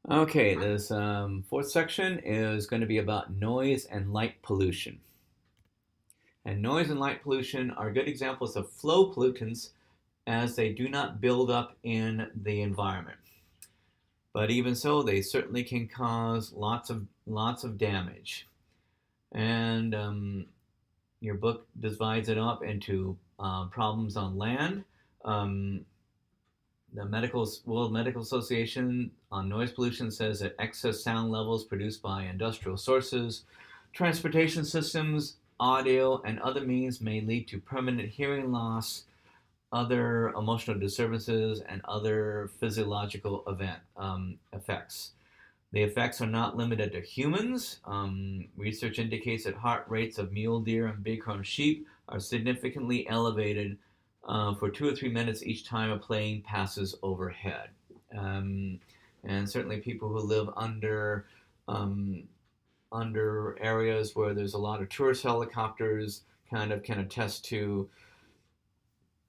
Okay, this fourth section is going to be about noise and light pollution. And noise and light pollution are good examples of flow pollutants as they do not build up in the environment. But even so, they certainly can cause lots of damage. And your book divides it up into problems on land. Um, the World Medical Association on noise pollution says that excess sound levels produced by industrial sources, transportation systems, audio, and other means may lead to permanent hearing loss, other emotional disturbances, and other physiological effects. The effects are not limited to humans. Research indicates that heart rates of mule deer and bighorn sheep are significantly elevated for 2 or 3 minutes each time a plane passes overhead. Um, and certainly, people who live um, under areas where there's a lot of tourist helicopters kind of can attest to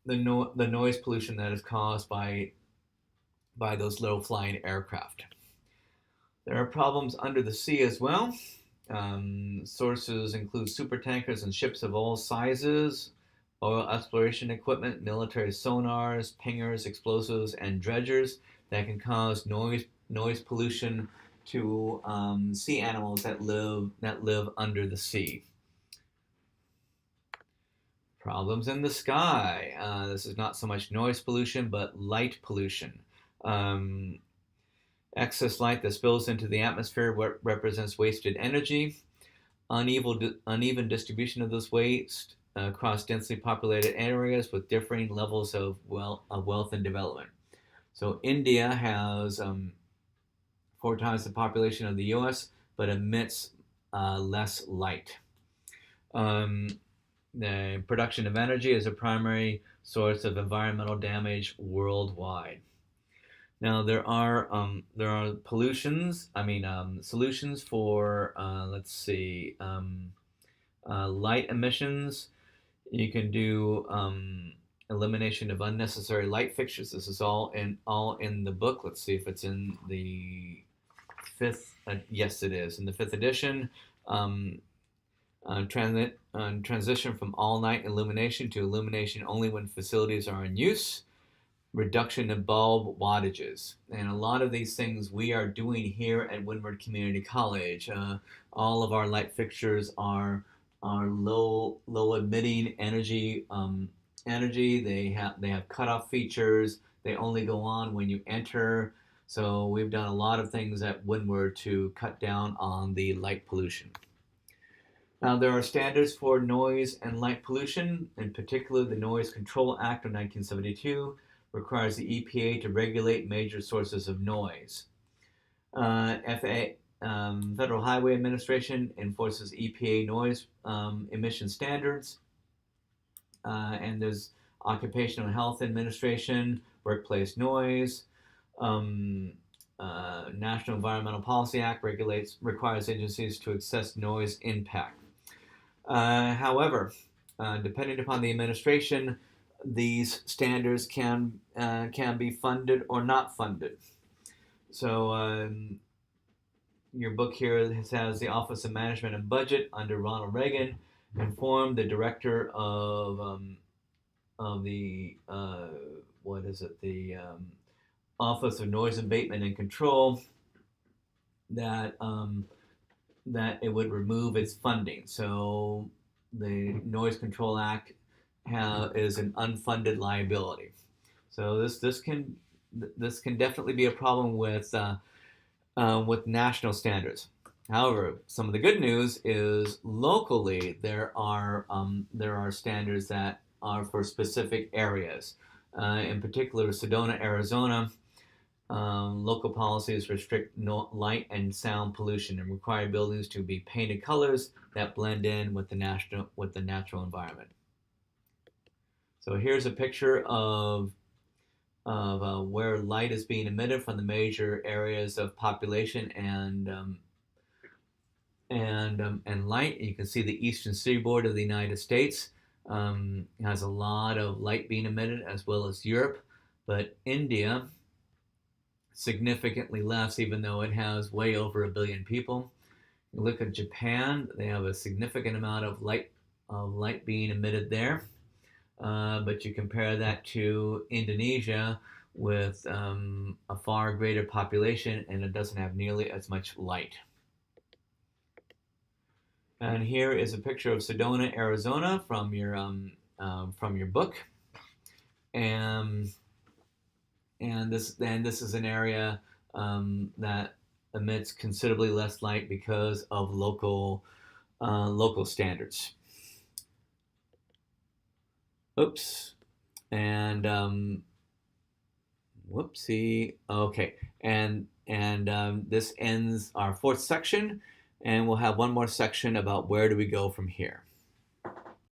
the noise pollution that is caused by those low flying aircraft. There are problems under the sea as well. Sources include supertankers and ships of all sizes, oil exploration equipment, military sonars, pingers, explosives, and dredgers that can cause noise pollution to sea animals that live under the sea. Problems in the sky. This is not so much noise pollution, but light pollution. Um, Excess light that spills into the atmosphere represents wasted energy. Uneven distribution of this waste across densely populated areas with differing levels of wealth and development. So India has 4 times the population of the U.S., but emits less light. Um, the production of energy is a primary source of environmental damage worldwide. Now there are solutions for let's see, light emissions. You can do elimination of unnecessary light fixtures. This is all in the book. Let's see if it's in the fifth. Yes, it is in the fifth edition. Um, Transition from all night illumination to illumination only when facilities are in use, reduction in bulb wattages. And a lot of these things we are doing here at Windward Community College. All of our light fixtures are low emitting energy. They have cutoff features. They only go on when you enter. So we've done a lot of things at Windward to cut down on the light pollution. Now, there are standards for noise and light pollution. In particular, the Noise Control Act of 1972 requires the EPA to regulate major sources of noise. Federal Highway Administration enforces EPA noise emission standards. And there's Occupational Health Administration, workplace noise. Um, National Environmental Policy Act requires agencies to assess noise impact. However, depending upon the administration, these standards can be funded or not funded. So your book here has the Office of Management and Budget under Ronald Reagan informed the director of the what is it the Office of Noise Abatement and Control that that it would remove its funding. So the Noise Control Act is an unfunded liability. So this can definitely be a problem with national standards. However, some of the good news is locally there are standards that are for specific areas. In particular, Sedona, Arizona, local policies restrict light and sound pollution and require buildings to be painted colors that blend in with the natural environment. So here's a picture of where light is being emitted from the major areas of population and light. You can see the eastern seaboard of the United States has a lot of light being emitted, as well as Europe. But India significantly less, even though it has way over 1 billion people. You look at Japan; they have a significant amount of light being emitted there. But you compare that to Indonesia with a far greater population, and it doesn't have nearly as much light. And here is a picture of Sedona, Arizona, from your book, and this is an area that emits considerably less light because of local standards. Oops, and whoopsie. Okay, and this ends our fourth section, and we'll have one more section about where do we go from here.